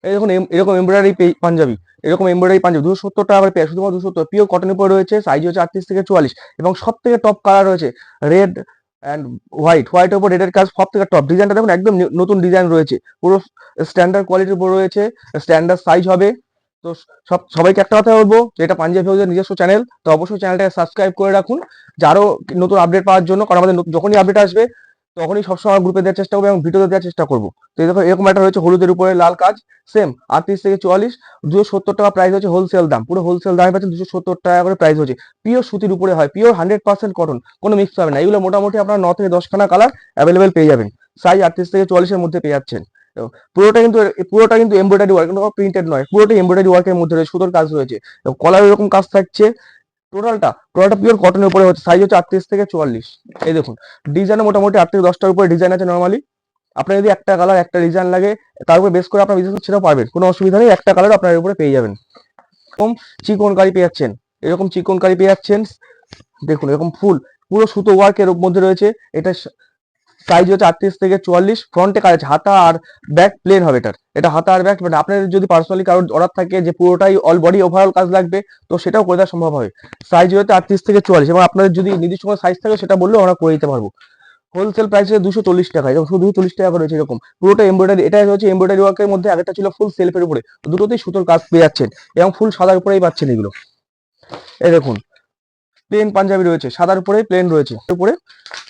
এই দেখুন এরকম এমব্রয়ডারি পাঞ্জাবি, এরকম এমব্রয়ডারি পাঞ্জাবি 270 টাকা করে পেয়ে, শুধুমাত্র 270, পিওর কটনের উপর রয়েছে, সাইজ হচ্ছে 38 থেকে 44, এবং সব থেকে টপ কালার রয়েছে রেড অ্যান্ড হোয়াইটের উপর রেডের কাজ সব থেকে টপ। ডিজাইনটা দেখুন একদম নতুন ডিজাইন রয়েছে, পুরো স্ট্যান্ডার্ড কোয়ালিটির উপর রয়েছে, স্ট্যান্ডার্ড সাইজ হবে। তো সবাইকে একটা কথা বলবো যে এটা পাঞ্জাবি হাউসের নিজস্ব চ্যানেল, তো অবশ্যই চ্যানেলটাকে সাবস্ক্রাইব করে রাখুন, যে আরো নতুন আপডেট পাওয়ার জন্য, কারণ আমাদের যখনই আপডেট আসবে তখনই সবসময় গ্রুপে দেওয়ার চেষ্টা করবো এবং ভিডিওতে দেওয়ার চেষ্টা করবো। তো এই দেখো এরকম একটা রয়েছে হলুদের উপরে লাল কাজ, সেম 38 থেকে 44, 270 টাকা প্রাইস হচ্ছে, হোলসেল দাম, পুরো হোলসেল দামে পাচ্ছেন, 270 টাকা করে প্রাইস হচ্ছে। পিওর সুতির উপরে হয়, পিওর 100% কটন, কোনো মিক্স হবে না। এগুলো মোটামুটি আপনার 9 থেকে 10খানা কালার অ্যাভেলেবেল পেয়ে যাবেন, সাইজ 38 থেকে 44-এর মধ্যে পেয়ে যাচ্ছেন। তো পুরোটা কিন্তু এমব্রয়ডারি ওয়ার্ক, কোনো প্রিন্টেড নয়, পুরোটাই এমব্রয়ডারি ওয়ার্কের মধ্যে রয়েছে, সুতোর কাজ রয়েছে, কলার এরকম কাজ থাকছে। টোটালটা পিওর কটনের উপরে হচ্ছে, সাইজ হচ্ছে 38 থেকে 44। এই দেখুন ডিজাইনে মোটামুটি 8 থেকে 10টার উপরে ডিজাইন আছে নরমালি। আপনার যদি একটা কালার একটা ডিজাইন লাগে, তার উপরে বেস করে আপনার বিজনেস সেটাও পারবেন, কোনো অসুবিধা নেই, একটা কালার আপনার উপরে পেয়ে যাবেন। এরকম চিকনকারি পেয়ে যাচ্ছেন, এরকম চিকনকারি পেয়ে যাচ্ছেন, দেখুন এরকম ফুল পুরো সুতো ওয়ার্কের মধ্যে রয়েছে। এটা সাইজ হচ্ছে 38 থেকে 44, ফ্রন্টে কাজ আছে, হাতা আর ব্যাক প্লেন হবে এটার, এটা হাতা আর ব্যাক, মানে আপনার যদি পার্সোনালি কারোর অর্ডার থাকে যে পুরোটাই অল বডি ওভারঅল কাজ লাগবে, তো সেটাও করে দেওয়া সম্ভব হবে। সাইজ হচ্ছে 38 থেকে 44, এবং আপনাদের যদি নির্দিষ্ট কোনো সাইজ থাকে সেটা বললেও আমরা করে দিতে পারবো। হোলসেল প্রাইস হচ্ছে 240 টাকা, এবং শুধু 240 টাকা করে রয়েছে এরকম পুরোটা এমব্রয়ডারি। এটা হচ্ছে এমব্রয়ডারি ওয়ার্কের মধ্যে, আগেটা ছিল ফুল সেলফের উপরে, দুটোতেই সুতোর কাজ পেয়ে যাচ্ছেন, এবং ফুল সাদার উপরেই পাচ্ছেন এগুলো। এই দেখুন প্লেন পাঞ্জাবি রয়েছে, সাদার উপরেই প্লেন রয়েছে, উপরে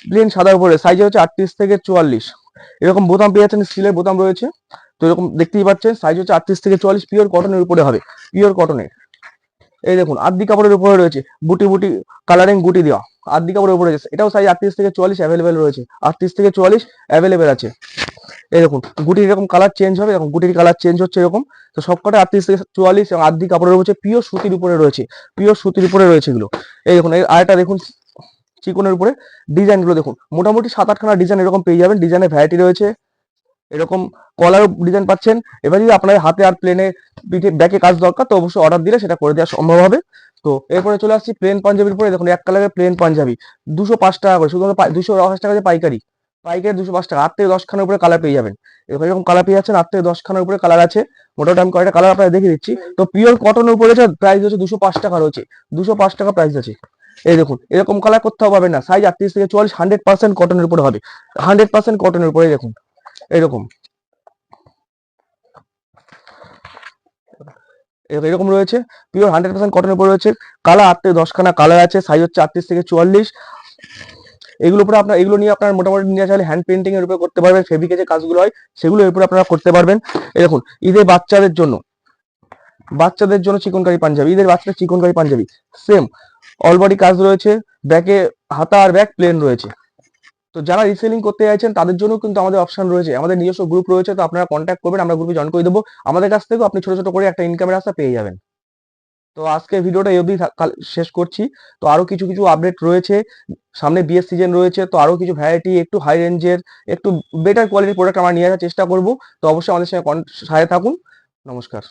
প্লেন সাদার উপরে, সাইজ হচ্ছে 38 থেকে 44, এরকম বোতাম পেয়ে যাচ্ছেন, স্টিলের বোতাম রয়েছে। তো এরকম দেখতেই পাচ্ছেন, সাইজ হচ্ছে 38 থেকে 44, পিওর কটনের উপরে হবে, পিওর কটনের। এই দেখুন আদি কাপড়ের উপরে রয়েছে, বুটি বুটি কালারিং গুটি দেওয়া, আদি কাপড়ের উপরে রয়েছে, এটাও সাইজ 38 থেকে 44 অ্যাভেলেবেল রয়েছে, 38 থেকে 44 অ্যাভেলেবেল আছে। এই দেখুন গুটির এরকম কালার চেঞ্জ হবে, এরকম গুটির কালার চেঞ্জ হচ্ছে এরকম। তো সবকটা 38 থেকে 44, এবং আদি কাপড়ের রয়েছে, পিওর সুতির উপরে রয়েছে, পিওর সুতির উপরে রয়েছে এগুলো। এই দেখুন আরেকটা দেখুন চিকনের উপরে, ডিজাইন গুলো দেখুন মোটামুটি 7-8খানা ডিজাইন এরকম পেয়ে যাবেন, ডিজাইনের ভ্যারাইটি রয়েছে, এরকম কলার ডিজাইন পাচ্ছেন। এবার যদি আপনার হাতে আর প্লেনে পিঠে ব্যাকে কাজ দরকার, তো অবশ্যই অর্ডার দিলে সেটা করে দেওয়া সম্ভব হবে। তো এরপরে চলে আসছি প্লেন পাঞ্জাবির উপরে, দেখুন এক কালারের প্লেন পাঞ্জাবি 205 টাকা করে, শুধুমাত্র 280 টাকা যে পাইকারি, পাইকারি 205 টাকা, 8 থেকে 10খানার উপরে কালার পেয়ে যাবেন। এরকম কালার পেয়ে যাচ্ছেন, 8 থেকে 10খানার উপরে কালার আছে, মোটামুটি আমি কয়েকটা কালার আপনাদের দেখিয়ে দিচ্ছি। তো পিওর কটনের উপরে প্রাইস হচ্ছে 205 টাকা রয়েছে, 205 টাকা প্রাইস আছে। এই দেখুন এরকম কালার কোথাও পাবেন না, সাইজ 38 থেকে 44, 100% কটনের উপরে হবে, 100% কটনের উপরে। দেখুন এরকম এরকম রয়েছে, পিওর 100% কটনের উপর রয়েছে, কালার 8 থেকে 10খানা কালার আছে, সাইজ হচ্ছে 38 থেকে 44। এগুলো উপরে আপনার, এগুলো নিয়ে আপনার মোটামুটি নিয়ে চাইলে হ্যান্ড পেন্টিং এর উপরে করতে পারবেন, ফেব্রিকের যে কাজগুলো হয় সেগুলো এর উপরে আপনারা করতে পারবেন। এই দেখুন ঈদে বাচ্চাদের জন্য চিকনকারি পাঞ্জাবি, ঈদের বাচ্চাদের chikankari panjabi, same all body কাজ রয়েছে, ব্যাকে হাতা আর ব্যাক প্লেন রয়েছে। তো যারা রিসেলিং করতে চাইছেন তাদের জন্য কিন্তু আমাদের অপশন রয়েছে, আমাদের নিজস্ব গ্রুপ রয়েছে, তো আপনারা কন্ট্যাক্ট করবেন, আমরা গ্রুপে জয়েন করে দেবো, আমাদের কাছ থেকেও আপনি ছোট ছোট করে একটা ইনকামের রাস্তা পেয়ে যাবেন। তো আজকে ভিডিওটা এই অবধি শেষ করছি। তো আরো কিছু কিছু আপডেট রয়েছে, সামনে বিয়ের সিজন রয়েছে, তো আরো কিছু ভ্যারাইটি একটু হাই রেঞ্জের, একটু বেটার কোয়ালিটির প্রোডাক্ট আমরা নিয়ে আসার চেষ্টা করব। তো অবশ্যই আমাদের সঙ্গে সাথে থাকুন। নমস্কার।